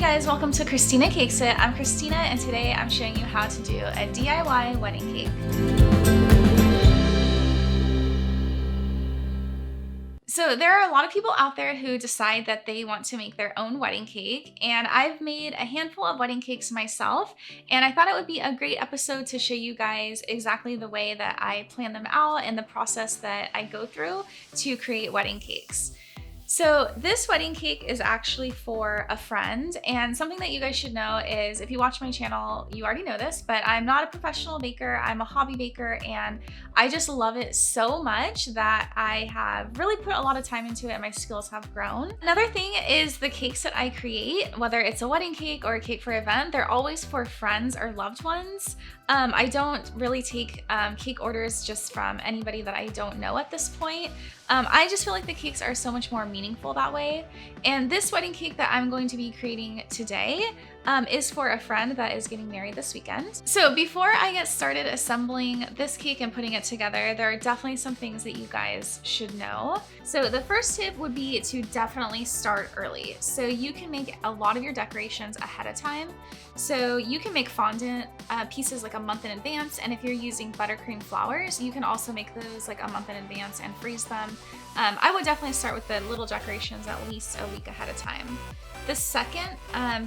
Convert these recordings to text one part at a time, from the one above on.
guys, welcome to Christina Cakes It. I'm Christina and today I'm showing you how to do a DIY wedding cake. So there are a lot of people out there who decide that they want to make their own wedding cake, and I've made a handful of wedding cakes myself, and I thought it would be a great episode to show you guys exactly the way that I plan them out and the process that I go through to create wedding cakes. So this wedding cake is actually for a friend, and something that you guys should know is, if you watch my channel, you already know this, but I'm not a professional baker, I'm a hobby baker, and I just love it so much that I have really put a lot of time into it and my skills have grown. Another thing is the cakes that I create, whether it's a wedding cake or a cake for an event, they're always for friends or loved ones. I don't really take cake orders just from anybody that I don't know at this point. I just feel like the cakes are so much more meaningful that way. And this wedding cake that I'm going to be creating today is for a friend that is getting married this weekend. So before I get started assembling this cake and putting it together, there are definitely some things that you guys should know. So the first tip would be to definitely start early. So you can make a lot of your decorations ahead of time. So you can make fondant pieces like a month in advance, and if you're using buttercream flowers, you can also make those like a month in advance and freeze them. I would definitely start with the little decorations at least a week ahead of time. The second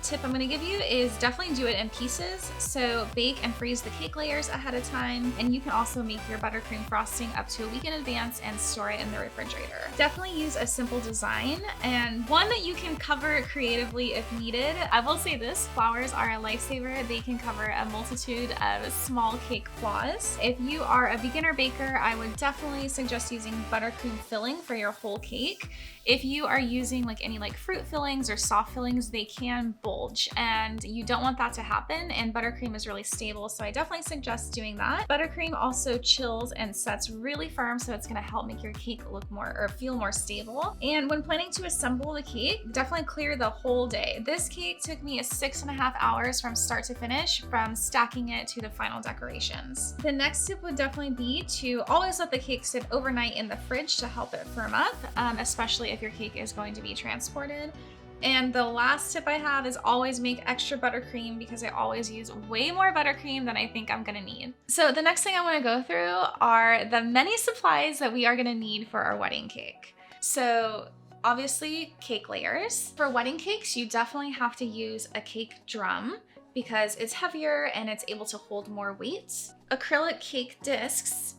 tip I'm going to give you is definitely do it in pieces. So bake and freeze the cake layers ahead of time, and you can also make your buttercream frosting up to a week in advance and store it in the refrigerator. Definitely use a simple design and one that you can cover creatively if needed. I will say this, flowers are a lifesaver. They can cover a multitude of small cake flaws. If you are a beginner baker, I would definitely suggest using buttercream filling for your whole cake. If you are using like any like fruit fillings or soft fillings, they can bulge and you don't want that to happen, and buttercream is really stable, so I definitely suggest doing that. Buttercream also chills and sets really firm, so it's going to help make your cake look more or feel more stable. And when planning to assemble the cake, definitely clear the whole day. This cake took me 6.5 hours from start to finish, from stacking it to the final decorations. The next tip would definitely be to always let the cake sit overnight in the fridge to help it firm up, especially if your cake is going to be transported. And the last tip I have is always make extra buttercream, because I always use way more buttercream than I think I'm gonna need. So the next thing I wanna go through are the many supplies that we are gonna need for our wedding cake. So obviously cake layers. For wedding cakes, you definitely have to use a cake drum because it's heavier and it's able to hold more weight. Acrylic cake discs.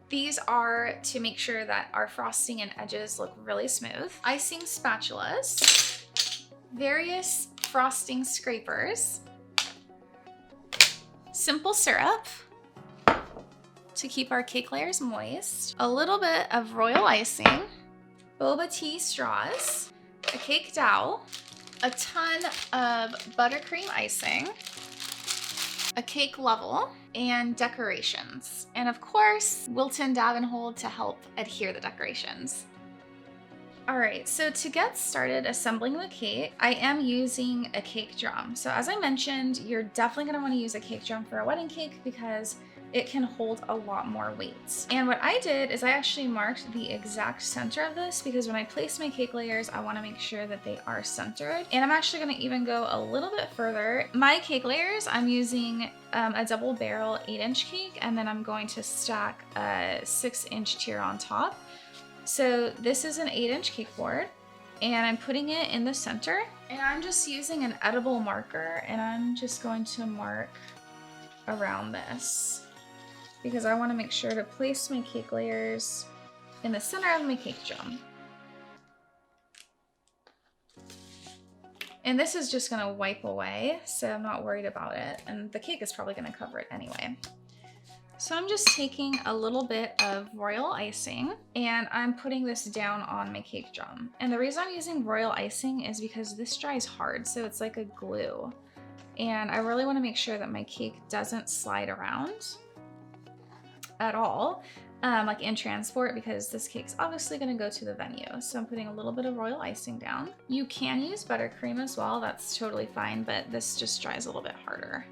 These are to make sure that our frosting and edges look really smooth. Icing spatulas, various frosting scrapers, simple syrup to keep our cake layers moist, a little bit of royal icing, boba tea straws, a cake dowel, a ton of buttercream icing, a cake level, and decorations. And of course, Wilton dab and hold to help adhere the decorations. All right, so to get started assembling the cake, I am using a cake drum. So as I mentioned, you're definitely gonna wanna use a cake drum for a wedding cake because it can hold a lot more weight. And what I did is I actually marked the exact center of this, because when I place my cake layers, I wanna make sure that they are centered. And I'm actually gonna even go a little bit further. My cake layers, I'm using a double barrel 8-inch cake, and then I'm going to stack a 6-inch tier on top. So this is an 8-inch cake board, and I'm putting it in the center, and I'm just using an edible marker, and I'm just going to mark around this because I want to make sure to place my cake layers in the center of my cake drum. And this is just going to wipe away, so I'm not worried about it, and the cake is probably going to cover it anyway. So I'm just taking a little bit of royal icing and I'm putting this down on my cake drum. And the reason I'm using royal icing is because this dries hard, so it's like a glue. And I really want to make sure that my cake doesn't slide around at all, like in transport, because this cake's obviously going to go to the venue. So I'm putting a little bit of royal icing down. You can use buttercream as well, that's totally fine, but this just dries a little bit harder.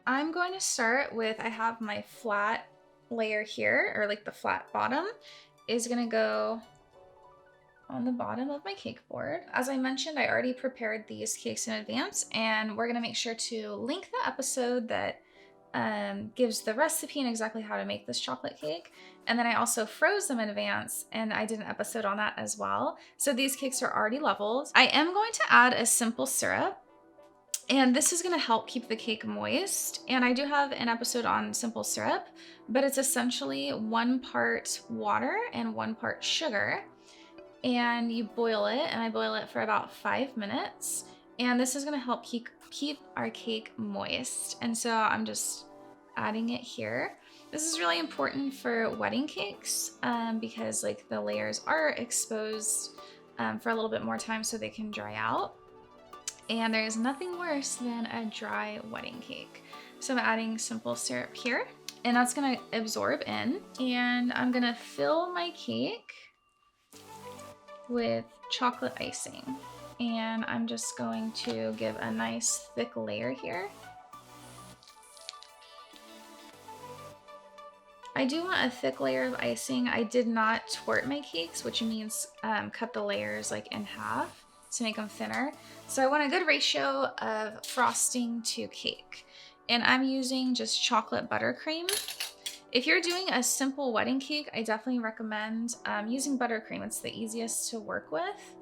I'm going to start with, I have my flat layer here, or like the flat bottom is gonna go on the bottom of my cake board. As I mentioned, I already prepared these cakes in advance, and we're gonna make sure to link the episode that gives the recipe and exactly how to make this chocolate cake. And then I also froze them in advance, and I did an episode on that as well. So these cakes are already leveled. I am going to add a simple syrup, and this is gonna help keep the cake moist. And I do have an episode on simple syrup, but it's essentially 1 part water and 1 part sugar. And you boil it, and I boil it for about 5 minutes. And this is gonna help keep our cake moist. And so I'm just adding it here. This is really important for wedding cakes because like the layers are exposed for a little bit more time so they can dry out. And there's nothing worse than a dry wedding cake. So I'm adding simple syrup here, and that's gonna absorb in. And I'm gonna fill my cake with chocolate icing. And I'm just going to give a nice thick layer here. I do want a thick layer of icing. I did not twort my cakes, which means cut the layers like in half to make them thinner. So I want a good ratio of frosting to cake. And I'm using just chocolate buttercream. If you're doing a simple wedding cake, I definitely recommend using buttercream. It's the easiest to work with.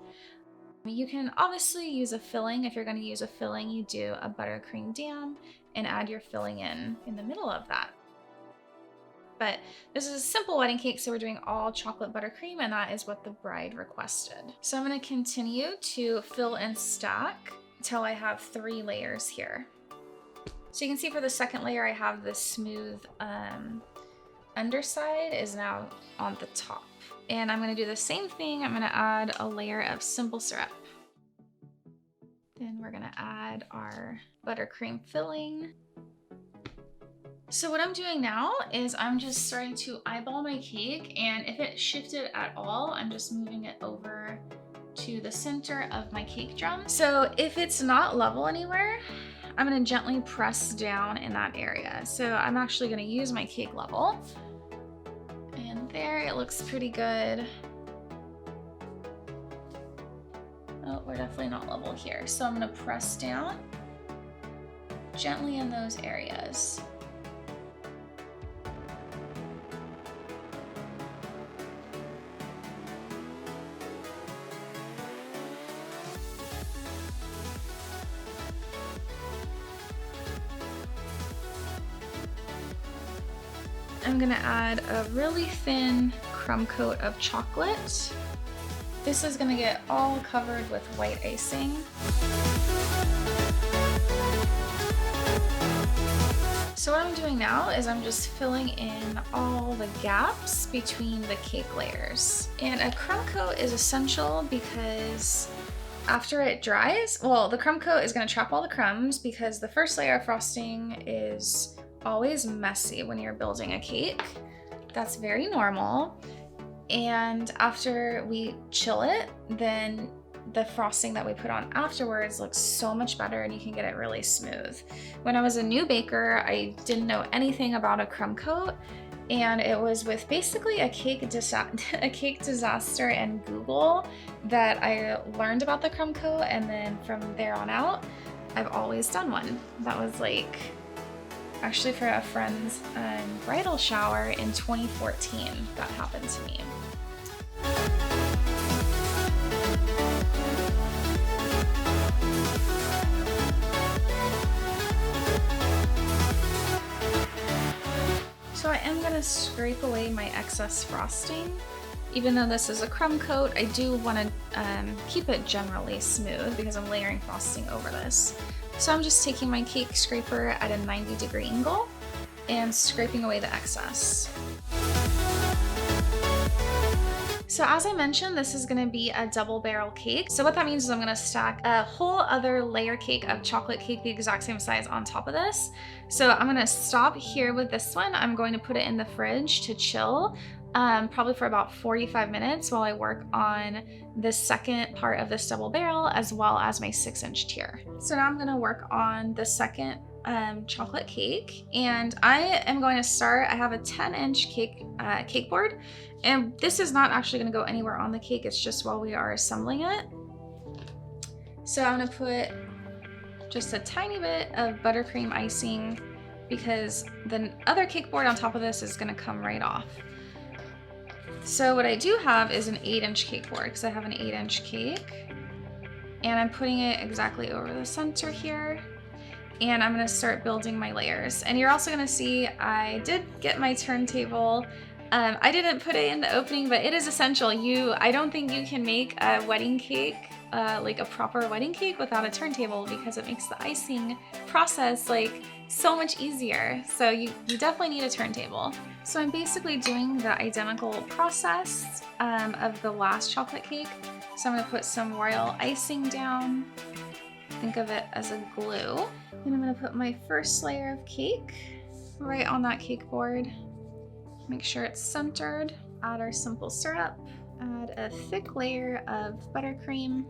You can obviously use a filling. If you're going to use a filling, you do a buttercream dam and add your filling in the middle of that. But this is a simple wedding cake, so we're doing all chocolate buttercream, and that is what the bride requested. So I'm going to continue to fill and stack until I have 3 layers here. So you can see for the second layer, I have this smooth underside is now on the top. And I'm going to do the same thing. I'm going to add a layer of simple syrup. Then we're going to add our buttercream filling. So what I'm doing now is I'm just starting to eyeball my cake, and if it shifted at all, I'm just moving it over to the center of my cake drum. So if it's not level anywhere, I'm going to gently press down in that area. So I'm actually going to use my cake level. And there, it looks pretty good. Oh, we're definitely not level here. So I'm going to press down gently in those areas. I'm gonna add a really thin crumb coat of chocolate. This is gonna get all covered with white icing. So what I'm doing now is I'm just filling in all the gaps between the cake layers. And a crumb coat is essential because after it dries, well, the crumb coat is gonna trap all the crumbs because the first layer of frosting is always messy when you're building a cake. That's very normal. And after we chill it, then the frosting that we put on afterwards looks so much better and you can get it really smooth. When I was a new baker, I didn't know anything about a crumb coat, and it was with basically a cake disaster and Google that I learned about the crumb coat, and then from there on out, I've always done one. That was like actually for a friend's bridal shower in 2014 that happened to me. So I am going to scrape away my excess frosting. Even though this is a crumb coat, I do want to keep it generally smooth because I'm layering frosting over this. So I'm just taking my cake scraper at a 90-degree angle and scraping away the excess. So as I mentioned, this is gonna be a double barrel cake. So what that means is I'm gonna stack a whole other layer cake of chocolate cake the exact same size on top of this. So I'm gonna stop here with this one. I'm going to put it in the fridge to chill, probably for about 45 minutes while I work on the second part of this double barrel as well as my 6-inch tier. So now I'm gonna work on the second chocolate cake, and I am going to start. I have a 10-inch cake board, and this is not actually going to go anywhere on the cake. It's just while we are assembling it. So I'm going to put just a tiny bit of buttercream icing because the other cake board on top of this is going to come right off. So what I do have is an 8-inch cake board because I have an 8-inch cake, and I'm putting it exactly over the center here. And I'm gonna start building my layers. And you're also gonna see I did get my turntable. I didn't put it in the opening, but it is essential. I don't think you can make a wedding cake, like a proper wedding cake, without a turntable because it makes the icing process like so much easier. So you definitely need a turntable. So I'm basically doing the identical process of the last chocolate cake. So I'm gonna put some royal icing down. Think of it as a glue. And I'm gonna put my first layer of cake right on that cake board. Make sure it's centered. Add our simple syrup. Add a thick layer of buttercream.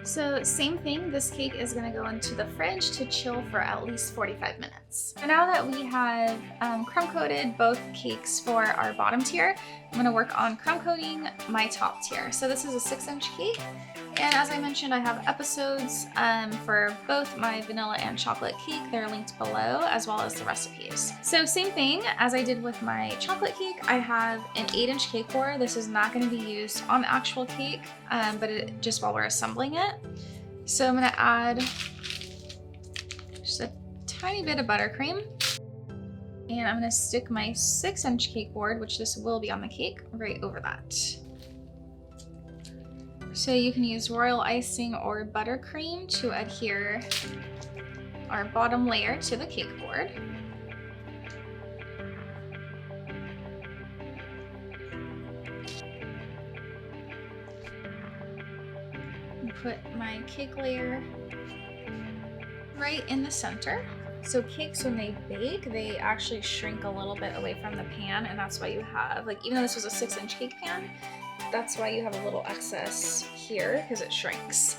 So same thing, this cake is gonna go into the fridge to chill for at least 45 minutes. So now that we have crumb coated both cakes for our bottom tier, I'm gonna work on crumb coating my top tier. So this is a 6-inch cake. And as I mentioned, I have episodes for both my vanilla and chocolate cake. They're linked below, as well as the recipes. So same thing as I did with my chocolate cake, I have an 8-inch cake board. This is not going to be used on the actual cake, but just while we're assembling it. So I'm going to add just a tiny bit of buttercream. And I'm going to stick my 6-inch cake board, which this will be on the cake, right over that. So you can use royal icing or buttercream to adhere our bottom layer to the cake board. And put my cake layer right in the center. So cakes, when they bake, they actually shrink a little bit away from the pan, and that's why you have, like, even though this was a 6-inch cake pan, that's why you have a little excess here, because it shrinks.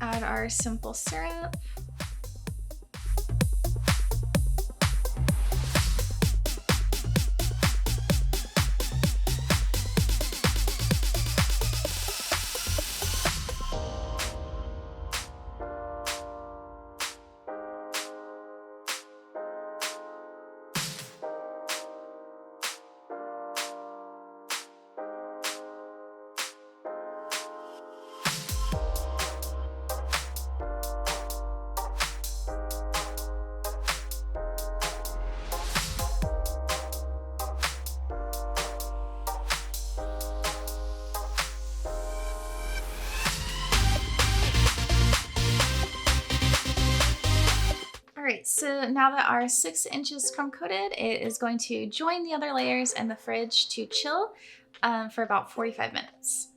Add our simple syrup. Alright, so now that our 6 inches crumb coated, it is going to join the other layers in the fridge to chill for about 45 minutes.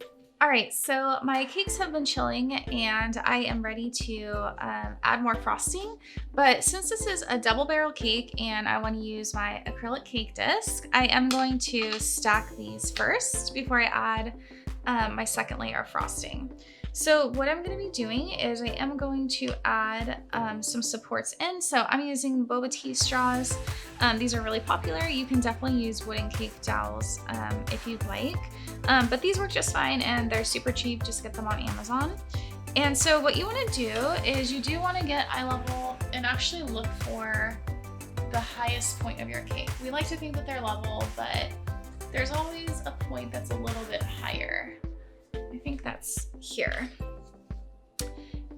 Alright, so my cakes have been chilling and I am ready to add more frosting. But since this is a double barrel cake and I want to use my acrylic cake disc, I am going to stack these first before I add my second layer of frosting. So what I'm going to be doing is I am going to add some supports in. So I'm using boba tea straws. These are really popular. You can definitely use wooden cake dowels if you'd like. But these work just fine and they're super cheap. Just get them on Amazon. And so what you want to do is you do want to get eye level and actually look for the highest point of your cake. We like to think that they're level, but there's always a point that's a little bit higher. I think that's here.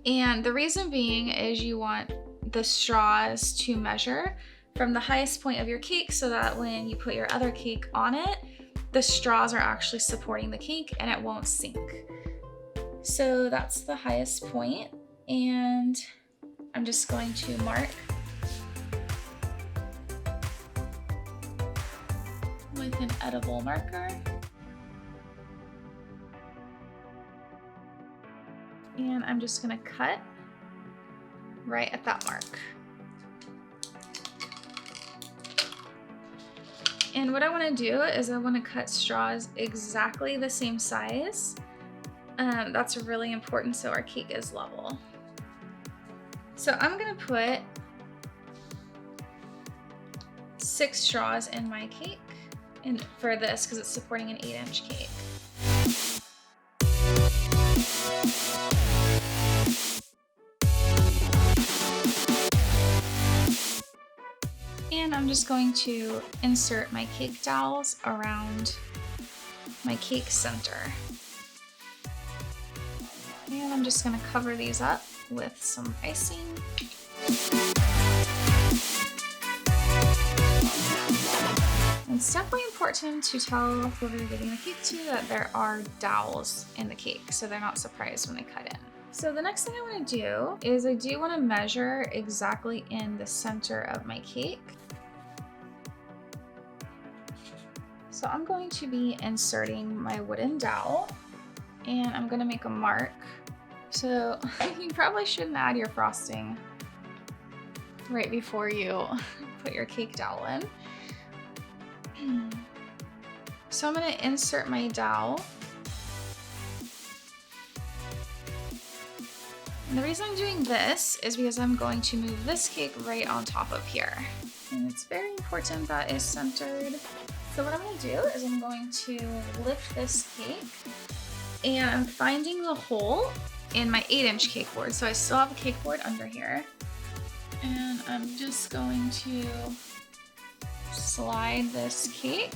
And the reason being is you want the straws to measure from the highest point of your cake so that when you put your other cake on it, the straws are actually supporting the cake and it won't sink. So that's the highest point, and I'm just going to mark with an edible marker. And I'm just gonna cut right at that mark. And what I wanna do is I wanna cut straws exactly the same size. That's really important so our cake is level. So I'm gonna put 6 straws in my cake and for this because it's supporting an 8-inch cake. And I'm just going to insert my cake dowels around my cake center. And I'm just gonna cover these up with some icing. It's definitely important to tell whoever you're giving the cake to that there are dowels in the cake so they're not surprised when they cut in. So the next thing I want to do is I do want to measure exactly in the center of my cake. So I'm going to be inserting my wooden dowel and I'm going to make a mark. So you probably shouldn't add your frosting right before you put your cake dowel in. So I'm going to insert my dowel. And the reason I'm doing this is because I'm going to move this cake right on top of here. And it's very important that is centered. So what I'm going to do is I'm going to lift this cake and I'm finding the hole in my 8-inch cake board. So I still have a cake board under here. And I'm just going to slide this cake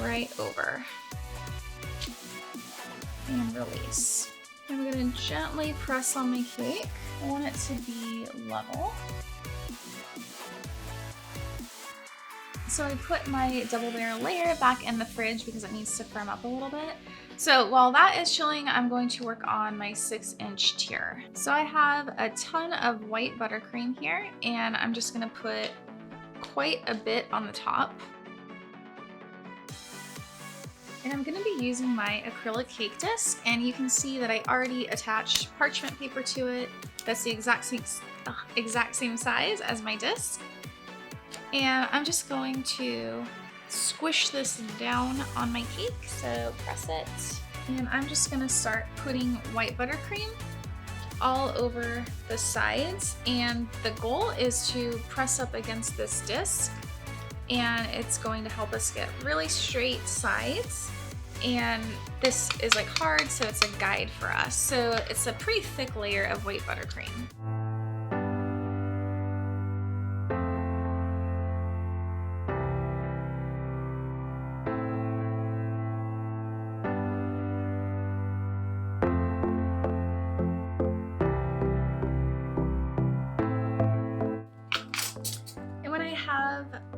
right over and release. I'm going to gently press on my cake. I want it to be level. So I put my double layer back in the fridge because it needs to firm up a little bit. So while that is chilling, I'm going to work on my 6-inch tier. So I have a ton of white buttercream here and I'm just gonna put quite a bit on the top. And I'm gonna be using my acrylic cake disc and you can see that I already attached parchment paper to it. That's the exact same size as my disc. And I'm just going to squish this down on my cake, so press it. And I'm just gonna start putting white buttercream all over the sides. And the goal is to press up against this disc and it's going to help us get really straight sides. And this is like hard, so it's a guide for us. So it's a pretty thick layer of white buttercream.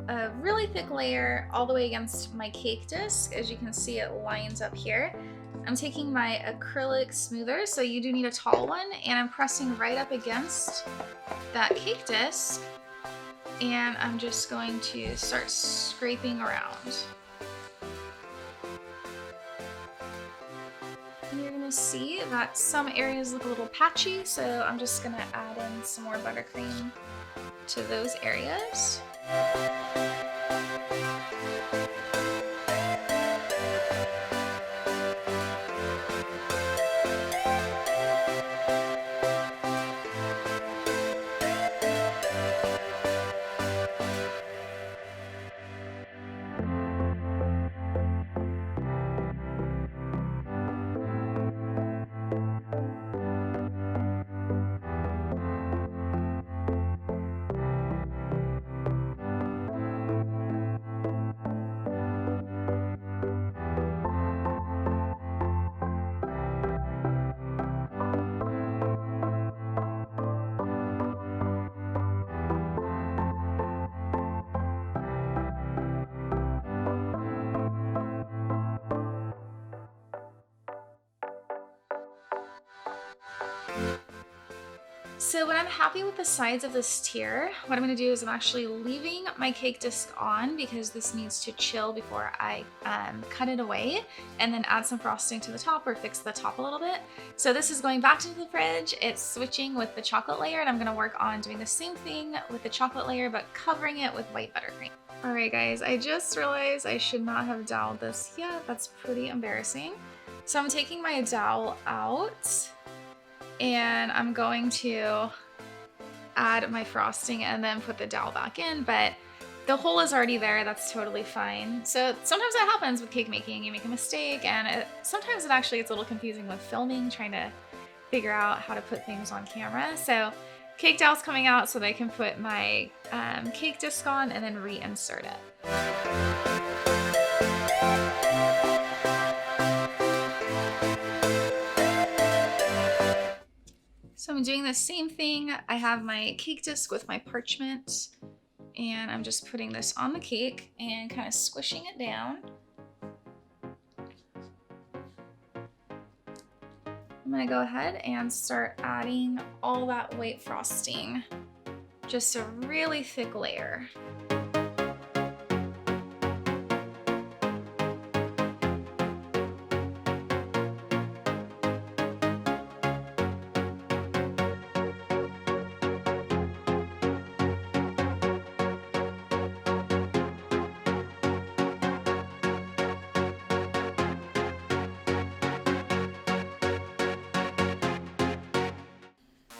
A really thick layer all the way against my cake disc. As you can see, it lines up here. I'm taking my acrylic smoother, so you do need a tall one, and I'm pressing right up against that cake disc, and I'm just going to start scraping around. And you're gonna see that some areas look a little patchy, so I'm just gonna add in some more buttercream to those areas. So when I'm happy with the sides of this tier, what I'm gonna do is I'm actually leaving my cake disc on because this needs to chill before I cut it away, and then add some frosting to the top or fix the top a little bit. So this is going back to the fridge. It's switching with the chocolate layer, and I'm gonna work on doing the same thing with the chocolate layer, but covering it with white buttercream. All right guys, I just realized I should not have doweled this yet. That's pretty embarrassing. So I'm taking my dowel out, and I'm going to add my frosting and then put the dowel back in, but the hole is already there. That's totally fine. So sometimes that happens with cake making. You make a mistake, and sometimes it actually gets a little confusing with filming, trying to figure out how to put things on camera. So cake dowel's coming out so that I can put my cake disc on and then reinsert it. So I'm doing the same thing. I have my cake disc with my parchment, and I'm just putting this on the cake and kind of squishing it down. I'm gonna go ahead and start adding all that white frosting, just a really thick layer.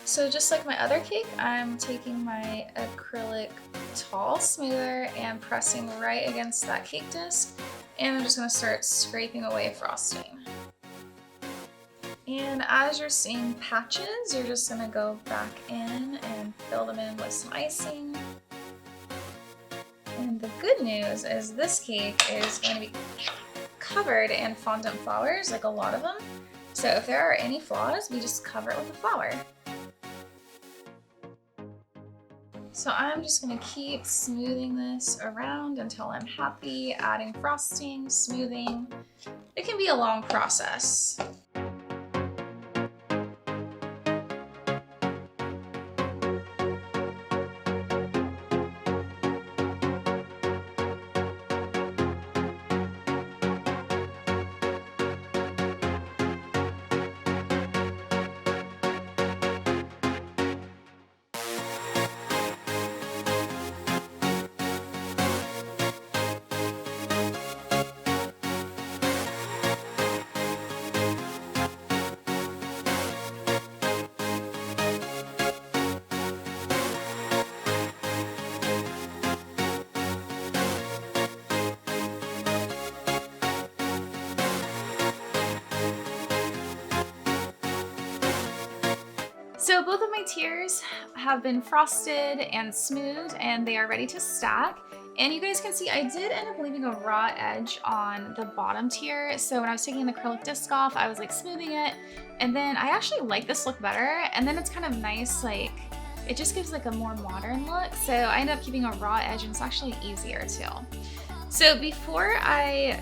So just like my other cake, I'm taking my acrylic tall smoother and pressing right against that cake disc, and I'm just gonna start scraping away frosting. And as you're seeing patches, you're just gonna go back in and fill them in with some icing. And the good news is this cake is going to be covered in fondant flowers, like a lot of them. So if there are any flaws, we just cover it with a flower. So I'm just gonna keep smoothing this around until I'm happy, adding frosting, smoothing. It can be a long process. So both of my tiers have been frosted and smoothed, and they are ready to stack. And you guys can see I did end up leaving a raw edge on the bottom tier. So when I was taking the acrylic disc off, I was like smoothing it. And then I actually like this look better. And then it's kind of nice, like it just gives like a more modern look. So I ended up keeping a raw edge, and it's actually easier too. So before I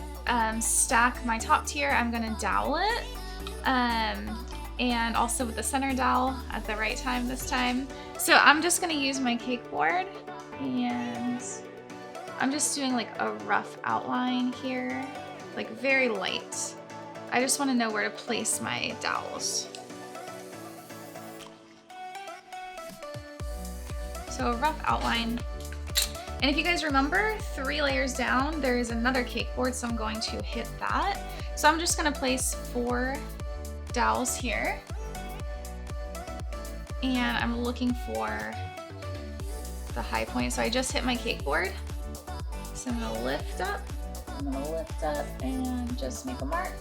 stack my top tier, I'm gonna dowel it. And also with the center dowel at the right time this time. So I'm just gonna use my cake board, and I'm just doing like a rough outline here, like very light. I just wanna know where to place my dowels. So a rough outline. And if you guys remember, 3 layers down, there is another cake board, so I'm going to hit that. So I'm just gonna place 4 dowels here, and I'm looking for the high point. So I just hit my cake board, so I'm gonna lift up and just make a mark.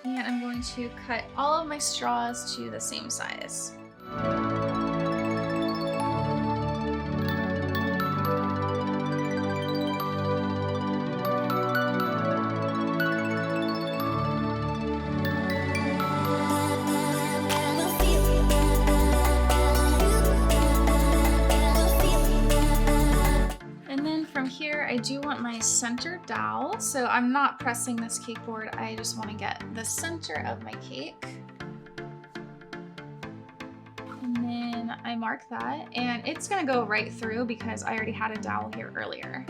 And I'm going to cut all of my straws to the same size. I I do want my center dowel, so I'm not pressing this cake board. I just want to get the center of my cake. And then I mark that, and it's gonna go right through because I already had a dowel here earlier.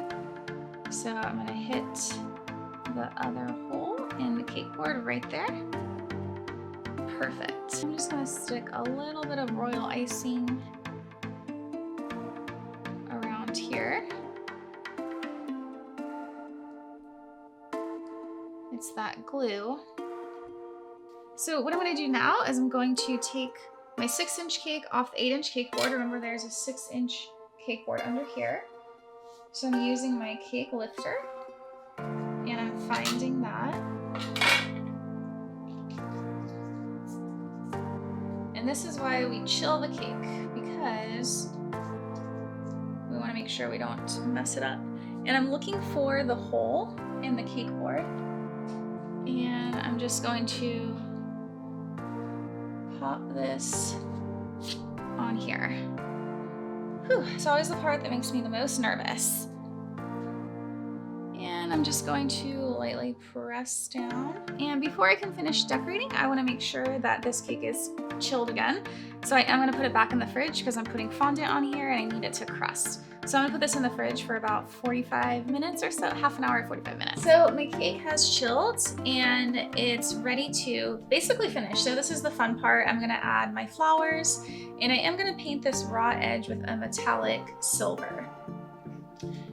So I'm gonna hit the other hole in the cake board right there. Perfect. I'm just gonna stick a little bit of royal icing around here. It's that glue. So what I'm gonna do now is I'm going to take my 6-inch cake off the 8-inch cake board. Remember, there's a 6-inch cake board under here. So I'm using my cake lifter and I'm finding that. And this is why we chill the cake, because we want to make sure we don't mess it up. And I'm looking for the hole in the cake board, and I'm just going to pop this on here. Whew, it's always the part that makes me the most nervous. And I'm just going to lightly press down. And before I can finish decorating, I want to make sure that this cake is chilled again. So I am going to put it back in the fridge because I'm putting fondant on here and I need it to crust. So I'm going to put this in the fridge for about 45 minutes or so, half an hour, 45 minutes. So my cake has chilled and it's ready to basically finish. So this is the fun part. I'm going to add my flowers, and I am going to paint this raw edge with a metallic silver.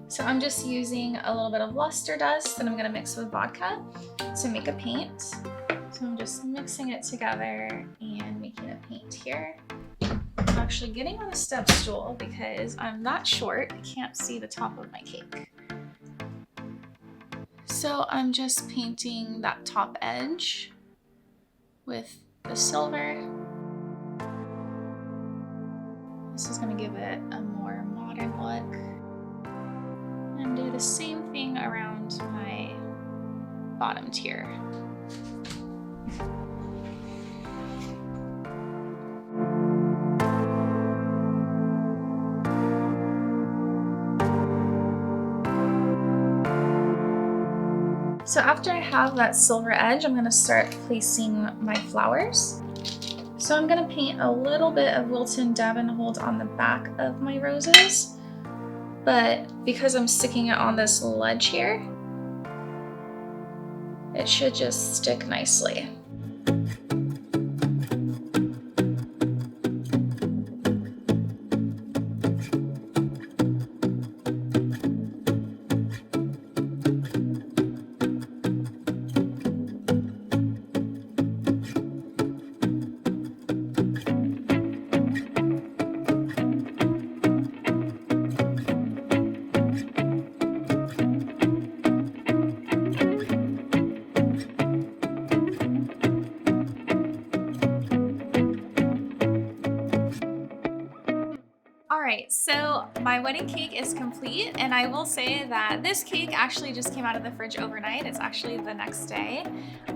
So I'm just using a little bit of luster dust that I'm going to mix with vodka to make a paint. So I'm just mixing it together and making a paint here. I'm actually getting on a step stool because I'm that short, I can't see the top of my cake. So I'm just painting that top edge with the silver. This is going to give it a more modern look. And do the same thing around my bottom tier. So after I have that silver edge, I'm going to start placing my flowers. So I'm going to paint a little bit of Wilton Davenport on the back of my roses. But because I'm sticking it on this ledge here, it should just stick nicely. Alright, so my wedding cake is complete, and I will say that this cake actually just came out of the fridge overnight. It's actually the next day.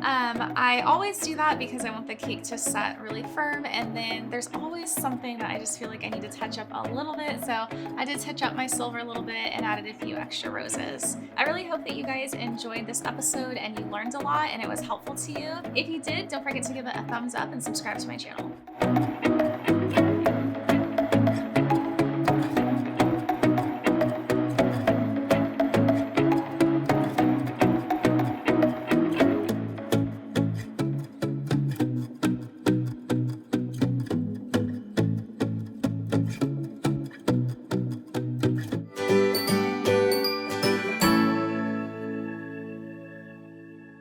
I always do that because I want the cake to set really firm, and then there's always something that I just feel like I need to touch up a little bit, so I did touch up my silver a little bit and added a few extra roses. I really hope that you guys enjoyed this episode and you learned a lot and it was helpful to you. If you did, don't forget to give it a thumbs up and subscribe to my channel.